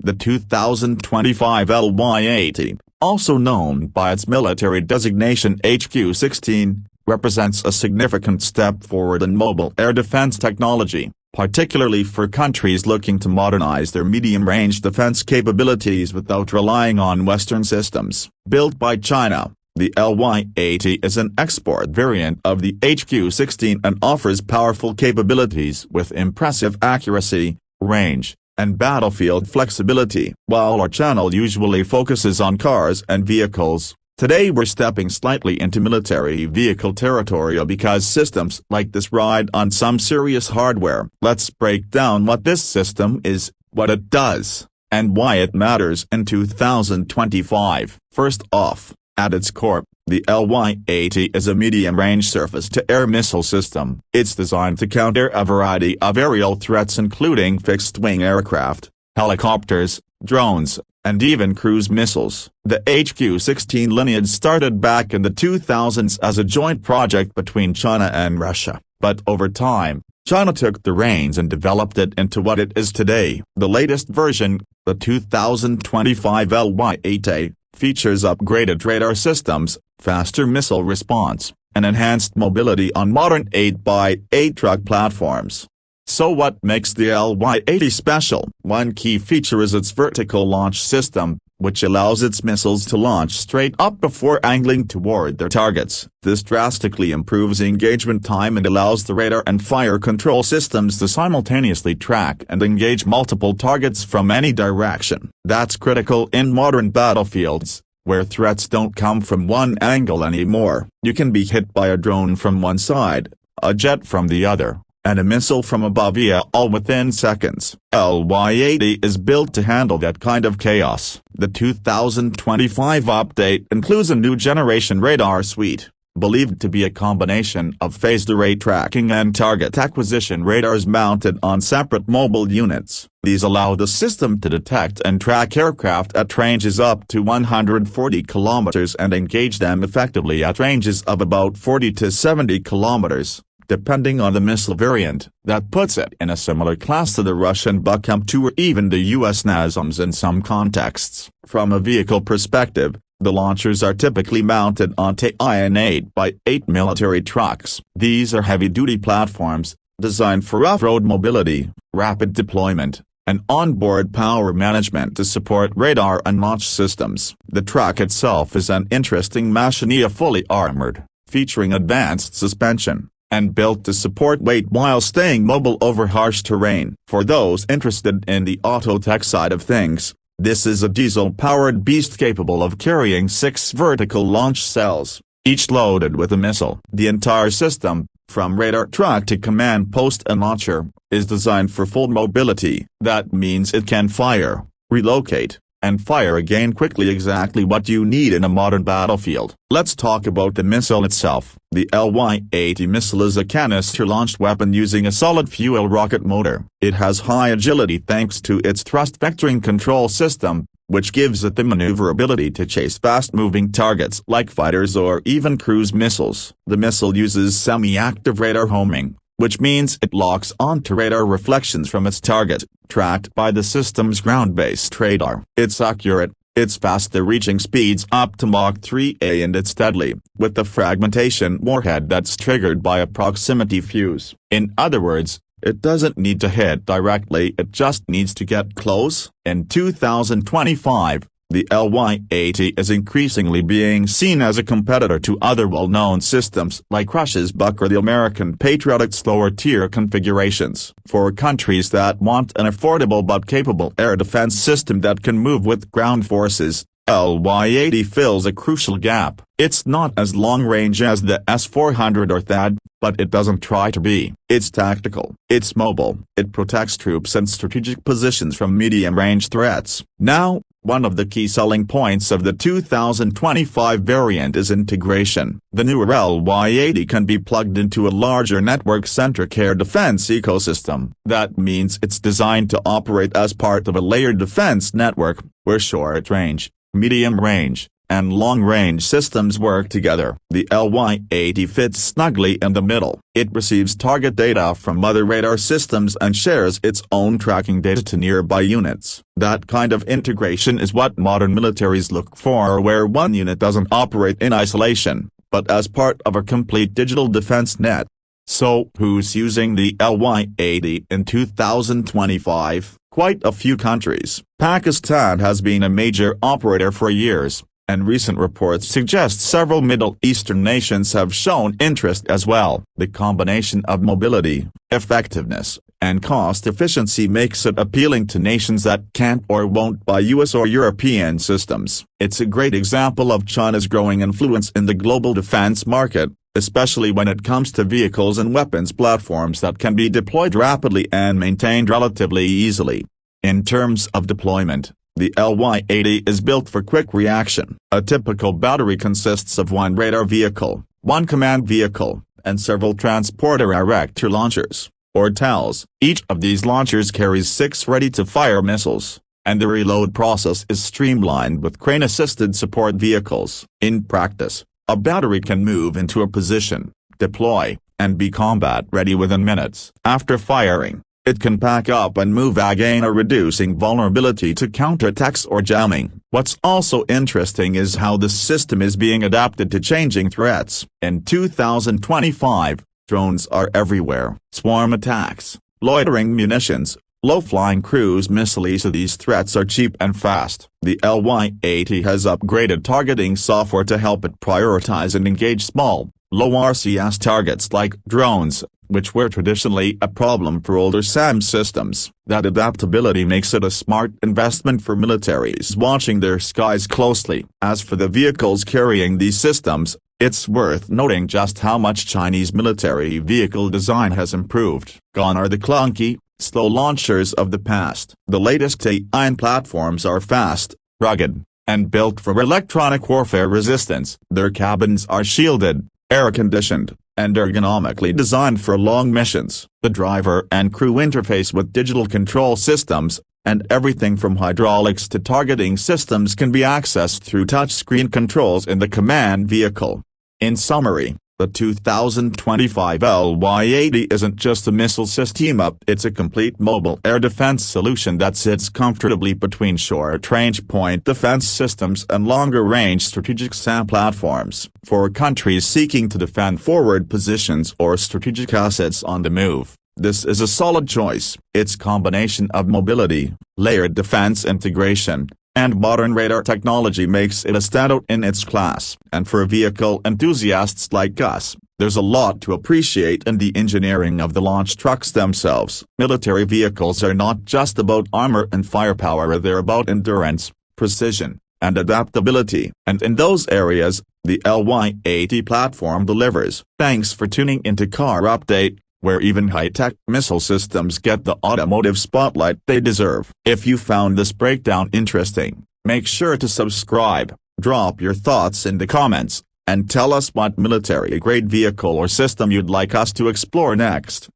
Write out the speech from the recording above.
The 2025 LY-80, also known by its military designation HQ-16, represents a significant step forward in mobile air defense technology, particularly for countries looking to modernize their medium-range defense capabilities without relying on Western systems. Built by China, the LY-80 is an export variant of the HQ-16 and offers powerful capabilities with impressive accuracy, range, and battlefield flexibility. While our channel usually focuses on cars and vehicles, today we're stepping slightly into military vehicle territory because systems like this ride on some serious hardware. Let's break down what this system is, what it does, and why it matters in 2025. First off, at its core, the LY-80 is a medium-range surface-to-air missile system. It's designed to counter a variety of aerial threats including fixed-wing aircraft, helicopters, drones, and even cruise missiles. The HQ-16 lineage started back in the 2000s as a joint project between China and Russia, but over time, China took the reins and developed it into what it is today. The latest version, the 2025 LY-80, features upgraded radar systems, faster missile response, and enhanced mobility on modern 8x8 truck platforms. So what makes the LY-80 special? One key feature is its vertical launch system, which allows its missiles to launch straight up before angling toward their targets. This drastically improves engagement time and allows the radar and fire control systems to simultaneously track and engage multiple targets from any direction. That's critical in modern battlefields, where threats don't come from one angle anymore. You can be hit by a drone from one side, a jet from the other, and a missile from above you all within seconds. LY-80 is built to handle that kind of chaos. The 2025 update includes a new generation radar suite, believed to be a combination of phased array tracking and target acquisition radars mounted on separate mobile units. These allow the system to detect and track aircraft at ranges up to 140 kilometers and engage them effectively at ranges of about 40 to 70 kilometers. Depending on the missile variant, that puts it in a similar class to the Russian Buk-M2 or even the US NASAMS in some contexts. From a vehicle perspective, the launchers are typically mounted onto 8x8 military trucks. These are heavy-duty platforms, designed for off-road mobility, rapid deployment, and onboard power management to support radar and launch systems. The truck itself is an interesting machine, fully armored, featuring advanced suspension, and built to support weight while staying mobile over harsh terrain. For those interested in the auto tech side of things, this is a diesel-powered beast capable of carrying 6 vertical launch cells, each loaded with a missile. The entire system, from radar track to command post and launcher, is designed for full mobility. That means it can fire, relocate, and fire again quickly, exactly what you need in a modern battlefield. Let's talk about the missile itself. The LY-80 missile is a canister-launched weapon using a solid fuel rocket motor. It has high agility thanks to its thrust vectoring control system, which gives it the maneuverability to chase fast-moving targets like fighters or even cruise missiles. The missile uses semi-active radar homing, which means it locks onto radar reflections from its target, tracked by the system's ground-based radar. It's accurate, it's fast, reaching speeds up to Mach 3A, and it's deadly, with the fragmentation warhead that's triggered by a proximity fuse. In other words, it doesn't need to hit directly, it just needs to get close. In 2025, the LY-80 is increasingly being seen as a competitor to other well-known systems like Russia's Buk or the American Patriot's lower-tier configurations. For countries that want an affordable but capable air defense system that can move with ground forces, LY-80 fills a crucial gap. It's not as long-range as the S-400 or THAAD, but it doesn't try to be. It's tactical, it's mobile, it protects troops and strategic positions from medium-range threats. Now, one of the key selling points of the 2025 variant is integration. The newer LY-80 can be plugged into a larger network-centric air defense ecosystem. That means it's designed to operate as part of a layered defense network, where short-range, medium-range, and long-range systems work together. The LY-80 fits snugly in the middle. It receives target data from other radar systems and shares its own tracking data to nearby units. That kind of integration is what modern militaries look for, where one unit doesn't operate in isolation, but as part of a complete digital defense net. So, who's using the LY-80 in 2025? Quite a few countries. Pakistan has been a major operator for years, and recent reports suggest several Middle Eastern nations have shown interest as well. The combination of mobility, effectiveness, and cost efficiency makes it appealing to nations that can't or won't buy US or European systems. It's a great example of China's growing influence in the global defense market, especially when it comes to vehicles and weapons platforms that can be deployed rapidly and maintained relatively easily. In terms of deployment, the LY-80 is built for quick reaction. A typical battery consists of one radar vehicle, one command vehicle, and several transporter erector launchers, or TELs. Each of these launchers carries 6 ready-to-fire missiles, and the reload process is streamlined with crane-assisted support vehicles. In practice, a battery can move into a position, deploy, and be combat-ready within minutes. After firing, it can pack up and move again, reducing vulnerability to counterattacks or jamming. What's also interesting is how this system is being adapted to changing threats. In 2025, drones are everywhere. Swarm attacks, loitering munitions, low-flying cruise missiles. These threats are cheap and fast. The LY-80 has upgraded targeting software to help it prioritize and engage small, low RCS targets like drones, which were traditionally a problem for older SAM systems. That adaptability makes it a smart investment for militaries watching their skies closely. As for the vehicles carrying these systems, it's worth noting just how much Chinese military vehicle design has improved. Gone are the clunky, slow launchers of the past. The latest AI platforms are fast, rugged, and built for electronic warfare resistance. Their cabins are shielded, air-conditioned, and ergonomically designed for long missions. The driver and crew interface with digital control systems, and everything from hydraulics to targeting systems can be accessed through touchscreen controls in the command vehicle. In summary, the 2025 LY-80 isn't just a missile system up, it's a complete mobile air defense solution that sits comfortably between short-range point defense systems and longer-range strategic SAM platforms. For countries seeking to defend forward positions or strategic assets on the move, this is a solid choice. Its combination of mobility, layered defense integration, and modern radar technology makes it a standout in its class. And for vehicle enthusiasts like us, there's a lot to appreciate in the engineering of the launch trucks themselves. Military vehicles are not just about armor and firepower, they're about endurance, precision, and adaptability. And in those areas, the LY-80 platform delivers. Thanks for tuning into Car Update, where even high-tech missile systems get the automotive spotlight they deserve. If you found this breakdown interesting, make sure to subscribe, drop your thoughts in the comments, and tell us what military-grade vehicle or system you'd like us to explore next.